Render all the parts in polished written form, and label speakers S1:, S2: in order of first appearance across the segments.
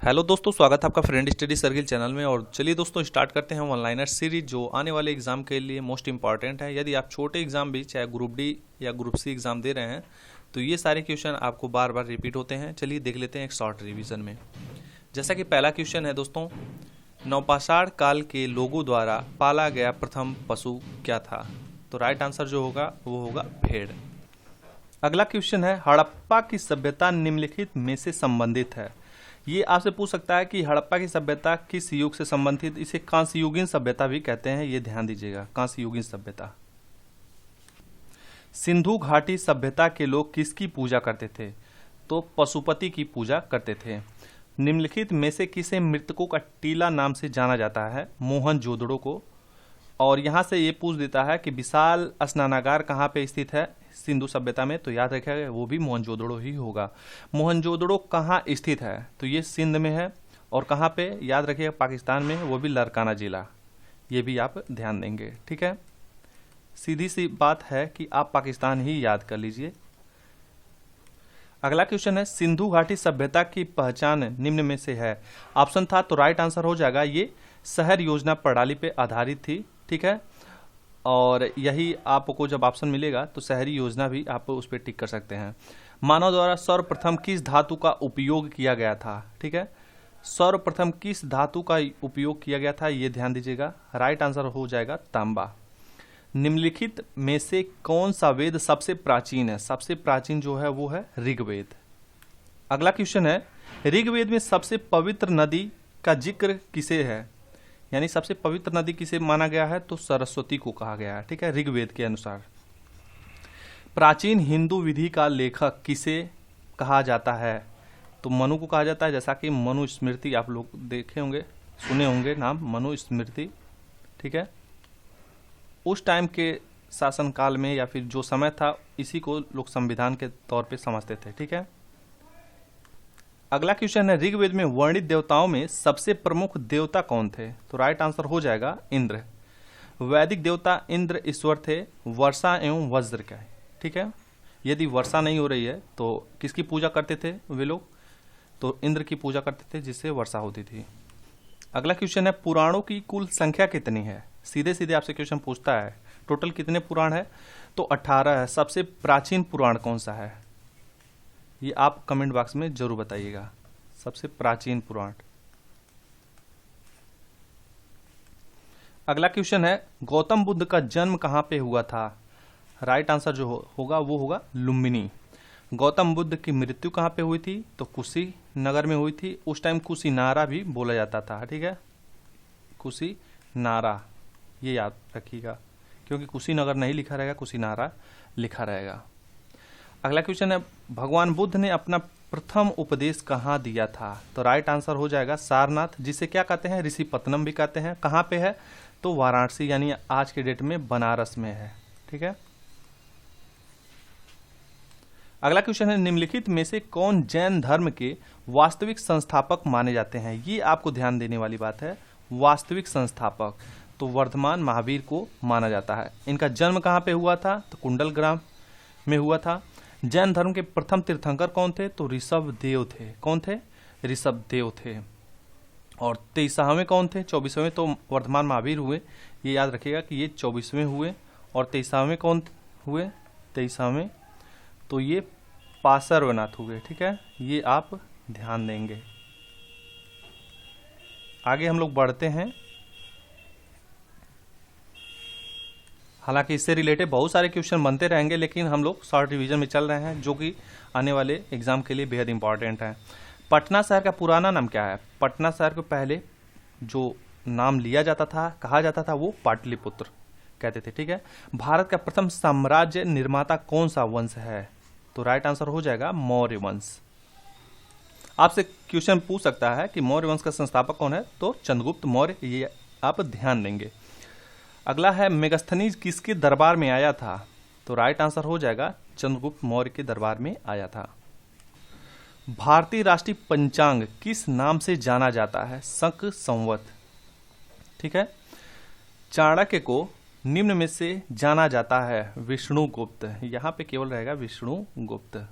S1: Hello दोस्तों, स्वागत है आपका फ्रेंड स्टडी सर्किल चैनल में। और चलिए दोस्तों स्टार्ट करते हैं वन लाइनर सीरीज जो आने वाले एग्जाम के लिए मोस्ट इंपॉर्टेंट है। यदि आप छोटे एग्जाम भी चाहे ग्रुप डी या ग्रुप सी एग्जाम दे रहे हैं तो ये सारे क्वेश्चन आपको बार बार रिपीट होते हैं। चलिए देख लेते हैं एक शॉर्ट रिवीजन में। जैसा कि पहला क्वेश्चन है दोस्तों, नवपाषाण काल के लोगों द्वारा पाला गया प्रथम पशु क्या था? तो राइट आंसर जो होगा वो होगा भेड़। अगला क्वेश्चन है, हड़प्पा की सभ्यता निम्नलिखित में से संबंधित है। ये आपसे पूछ सकता है कि हड़प्पा की सभ्यता किस युग से संबंधित। इसे कांस्ययुगीन सभ्यता भी कहते हैं, ये ध्यान दीजिएगा, कांस्ययुगीन सभ्यता। सिंधु घाटी सभ्यता के लोग किसकी पूजा करते थे? तो पशुपति की पूजा करते थे। निम्नलिखित में से किसे मृतकों का टीला नाम से जाना जाता है? मोहनजोदड़ो को। और यहाँ से ये पूछ देता है कि विशाल स्नानागार कहाँ पे स्थित है सिंधु सभ्यता में, तो याद रखिएगा वो भी मोहनजोदड़ो ही होगा। मोहनजोदड़ो कहाँ स्थित है? तो ये सिंध में है। और कहाँ पे? याद रखिएगा पाकिस्तान में, वो भी लरकाना जिला। ये भी आप ध्यान देंगे, ठीक है। सीधी सी बात है कि आप पाकिस्तान ही याद कर लीजिए। अगला क्वेश्चन है, सिंधु घाटी सभ्यता की पहचान निम्न में से है। ऑप्शन था तो राइट आंसर हो जाएगा ये शहर योजना प्रणाली पे आधारित थी, ठीक है। और यही आपको जब ऑप्शन मिलेगा तो शहरी योजना भी आप उस पर टिक कर सकते हैं। मानव द्वारा सर्वप्रथम किस धातु का उपयोग किया गया था? ठीक है, सर्वप्रथम किस धातु का उपयोग किया गया था ये ध्यान दीजिएगा। राइट आंसर हो जाएगा तांबा। निम्नलिखित में से कौन सा वेद सबसे प्राचीन है? सबसे प्राचीन जो है वो है ऋग्वेद। अगला क्वेश्चन है, ऋग्वेद में सबसे पवित्र नदी का जिक्र किसे है? यानी सबसे पवित्र नदी किसे माना गया है? तो सरस्वती को कहा गया है, ठीक है, ऋग्वेद के अनुसार। प्राचीन हिंदू विधि का लेखक किसे कहा जाता है? तो मनु को कहा जाता है, जैसा कि मनुस्मृति आप लोग देखे होंगे, सुने होंगे नाम मनुस्मृति, ठीक है। उस टाइम के शासनकाल में या फिर जो समय था इसी को लोग संविधान के तौर पे समझते थे, ठीक है। अगला क्वेश्चन है, ऋग्वेद में वर्णित देवताओं में सबसे प्रमुख देवता कौन थे? तो राइट आंसर हो जाएगा इंद्र। वैदिक देवता इंद्र ईश्वर थे वर्षा एवं वज्र का, ठीक है। यदि वर्षा नहीं हो रही है तो किसकी पूजा करते थे वे लोग? तो इंद्र की पूजा करते थे जिससे वर्षा होती थी। अगला क्वेश्चन है, पुराणों की कुल संख्या कितनी है? सीधे सीधे आपसे क्वेश्चन पूछता है टोटल कितने पुराण है? तो 18 है। सबसे प्राचीन पुराण कौन सा है? ये आप कमेंट बॉक्स में जरूर बताइएगा, सबसे प्राचीन पुराण। अगला क्वेश्चन है, गौतम बुद्ध का जन्म कहां पे हुआ था? राइट आंसर जो होगा वो होगा लुम्बिनी। गौतम बुद्ध की मृत्यु कहां पे हुई थी? तो कुशीनगर में हुई थी। उस टाइम कुशीनारा भी बोला जाता था, ठीक है, कुशीनारा, ये याद रखिएगा, क्योंकि कुशीनगर नहीं लिखा रहेगा, कुशीनारा लिखा रहेगा। अगला क्वेश्चन है, भगवान बुद्ध ने अपना प्रथम उपदेश कहाँ दिया था? तो राइट आंसर हो जाएगा सारनाथ, जिसे क्या कहते हैं? ऋषिपत्तनम भी कहते हैं। कहाँ पे है? तो वाराणसी, यानी आज के डेट में बनारस में है, ठीक है। अगला क्वेश्चन है, निम्नलिखित में से कौन जैन धर्म के वास्तविक संस्थापक माने जाते हैं? ये आपको ध्यान देने वाली बात है, वास्तविक संस्थापक। तो वर्धमान महावीर को माना जाता है। इनका जन्म कहाँ पे हुआ था? तो कुंडलग्राम में हुआ था। जैन धर्म के प्रथम तीर्थंकर कौन थे? तो ऋषभ देव थे। कौन थे? ऋषभ देव थे। और 23वें कौन थे? 24वें तो वर्धमान महावीर हुए, ये याद रखिएगा कि ये 24वें हुए। और 23वें कौन हुए? 23वें तो ये पार्श्वनाथ हुए, ठीक है, ये आप ध्यान देंगे। आगे हम लोग बढ़ते हैं। हालांकि इससे रिलेटेड बहुत सारे क्वेश्चन बनते रहेंगे, लेकिन हम लोग शॉर्ट रिवीजन में चल रहे हैं जो कि आने वाले एग्जाम के लिए बेहद इंपॉर्टेंट है। पटना शहर का पुराना नाम क्या है? पटना शहर को पहले जो नाम लिया जाता था, कहा जाता था, वो पाटलिपुत्र कहते थे, ठीक है। भारत का प्रथम साम्राज्य निर्माता कौन सा वंश है? तो राइट आंसर हो जाएगा मौर्य वंश। आपसे क्वेश्चन पूछ सकता है कि मौर्य वंश का संस्थापक कौन है? तो चंद्रगुप्त मौर्य, ये आप ध्यान देंगे। अगला है, मेगास्थनीज किसके दरबार में आया था? तो राइट आंसर हो जाएगा चंद्रगुप्त मौर्य के दरबार में आया था। भारतीय राष्ट्रीय पंचांग किस नाम से जाना जाता है? शक संवत, ठीक है। चाणक्य को निम्न में से जाना जाता है? विष्णुगुप्त, यहां पे केवल रहेगा विष्णुगुप्त।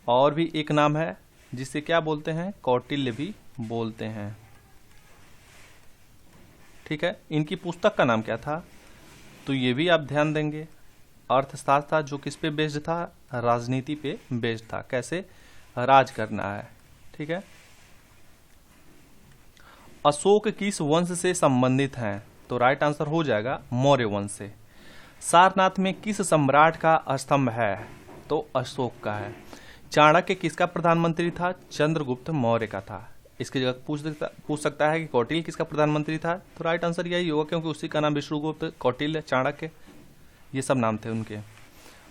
S1: और भी एक नाम है जिसे क्या बोलते हैं? कौटिल्य भी बोलते हैं। ठीक है, इनकी पुस्तक का नाम क्या था? तो ये भी आप ध्यान देंगे। अर्थशास्त्र था, जो किस पे बेस्ड था? राजनीति पे बेस्ड था, कैसे राज करना है। ठीक है। अशोक किस वंश से संबंधित हैं? तो राइट आंसर हो जाएगा मौर्य वंश से। सारनाथ में किस सम्राट का स्तंभ है? तो अशोक का है। चाणक्य किसका प्रधानमंत्री था? चंद्रगुप्त मौर्य का था। इसकी जगह पूछ सकता है कि कौटिल्य किसका प्रधानमंत्री था? तो राइट आंसर यही होगा, क्योंकि उसी का नाम विष्णुगुप्त, कौटिल्य, चाणक्य, ये सब नाम थे उनके।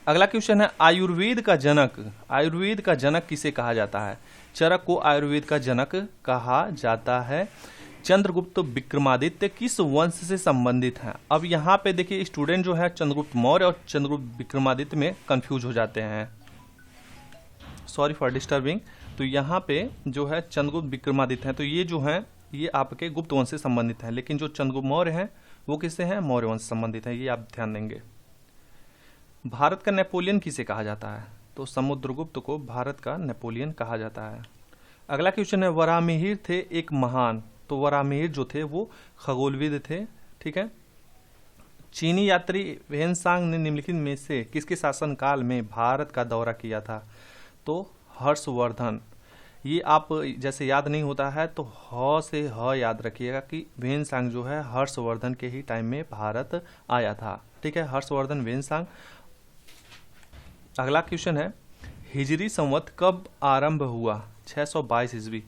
S1: अगला क्वेश्चन है, आयुर्वेद का जनक, आयुर्वेद का जनक किसे कहा जाता है? चरक को आयुर्वेद का जनक कहा जाता है। चंद्रगुप्त विक्रमादित्य किस वंश से संबंधित हैं? अब यहाँ पे देखिए स्टूडेंट जो है चंद्रगुप्त मौर्य और चंद्रगुप्त विक्रमादित्य में कंफ्यूज हो जाते हैं, सॉरी फॉर डिस्टर्बिंग। तो यहाँ पे जो है चंद्रगुप्त विक्रमादित्य हैं, तो ये जो हैं ये आपके गुप्त वंश से संबंधित हैं, लेकिन जो चंद्रगुप्त मौर्य हैं वो किससे हैं? मौर्य वंश से संबंधित हैं, ये आप ध्यान देंगे। भारत का नेपोलियन किसे कहा जाता है? तो समुद्रगुप्त को भारत का नेपोलियन कहा जाता है। अगला क्वेश्चन है, वराहमिहिर थे एक महान, तो वराहमिहिर जो थे वो खगोलविद थे। ठीक है। चीनी यात्री वेनसांग ने निम्नलिखित में से किसके शासनकाल में भारत का दौरा किया था? तो हर्षवर्धन। ये आप जैसे याद नहीं होता है तो ह से ह याद रखिएगा कि वेनसांग जो है हर्षवर्धन के ही टाइम में भारत आया था। ठीक है, हर्षवर्धन वेनसांग। अगला क्वेश्चन है, हिजरी संवत कब आरंभ हुआ? 622 ईस्वी।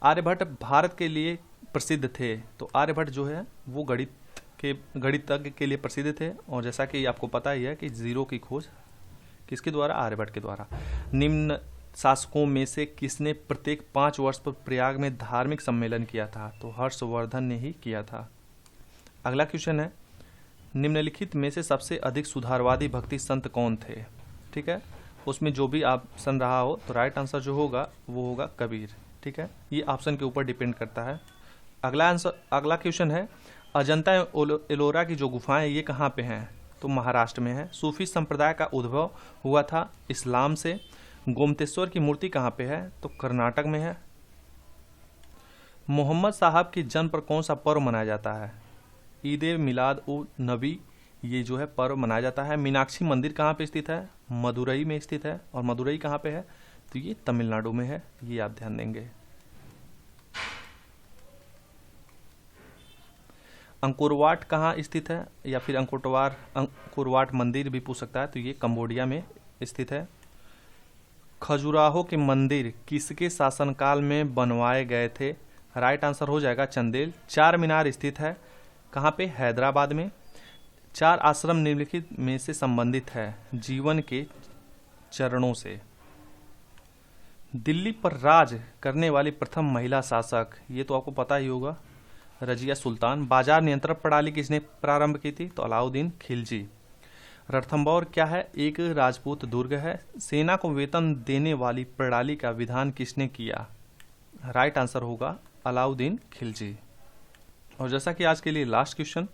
S1: आर्यभट्ट भारत के लिए प्रसिद्ध थे, तो आर्यभट्ट जो है वो गणितज्ञ के लिए प्रसिद्ध थे, और जैसा कि आपको पता ही है कि जीरो की खोज किसके द्वारा? आर्यभट्ट के द्वारा। निम्न शासकों में से किसने प्रत्येक 5 वर्ष पर प्रयाग में धार्मिक सम्मेलन किया था? तो हर्षवर्धन ने ही किया था। अगला क्वेश्चन है, निम्नलिखित में से सबसे अधिक सुधारवादी भक्ति संत कौन थे? ठीक है, उसमें जो भी ऑप्शन रहा हो तो राइट आंसर जो होगा वो होगा कबीर। ठीक है, ये ऑप्शन के ऊपर डिपेंड करता है। अगला क्वेश्चन है, अजंता एलोरा की जो गुफाएं ये कहाँ पे हैं? तो महाराष्ट्र में है। सूफी संप्रदाय का उद्भव हुआ था इस्लाम से। गोमतेश्वर की मूर्ति कहाँ पे है? तो कर्नाटक में है। मोहम्मद साहब के जन्म पर कौन सा पर्व मनाया जाता है? ईद मिलाद उन नबी, ये जो है पर्व मनाया जाता है। मीनाक्षी मंदिर कहाँ पे स्थित है? मदुरई में स्थित है। और मदुरई कहाँ पे है? तो ये तमिलनाडु में है, ये आप ध्यान देंगे। अंकुरवाट कहाँ स्थित है? या फिर अंकुरवाट मंदिर भी पूछ सकता है, तो ये कंबोडिया में स्थित है। खजुराहो के मंदिर किसके शासनकाल में बनवाए गए थे? राइट आंसर हो जाएगा चंदेल। 4 मीनार स्थित है कहाँ पे? हैदराबाद में। 4 आश्रम निम्नलिखित में से संबंधित है? जीवन के चरणों से। दिल्ली पर राज करने वाली प्रथम महिला शासक, ये तो आपको पता ही होगा, रजिया सुल्तान। बाजार नियंत्रण प्रणाली किसने प्रारंभ की थी? तो अलाउद्दीन खिलजी। रणथंभौर क्या है? एक राजपूत दुर्ग है। सेना को वेतन देने वाली प्रणाली का विधान किसने किया? राइट आंसर होगा अलाउद्दीन खिलजी। और जैसा कि आज के लिए लास्ट क्वेश्चन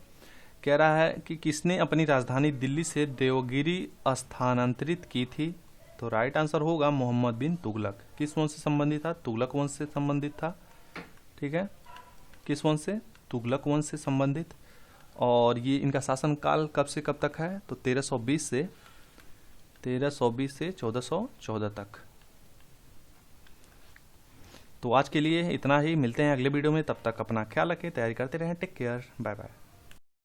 S1: कह रहा है कि किसने अपनी राजधानी दिल्ली से देवगिरी स्थानांतरित की थी? तो राइट आंसर होगा मोहम्मद बिन तुगलक। किस वंश से संबंधित था? तुगलक वंश से संबंधित था। ठीक है, किस वंश से? तुगलक वंश से संबंधित। और ये इनका शासनकाल कब से कब तक है? तो 1320 से 1414 तक। तो आज के लिए इतना ही, मिलते हैं अगले वीडियो में। तब तक अपना ख्याल रखें, तैयारी करते रहें। Take care, bye bye.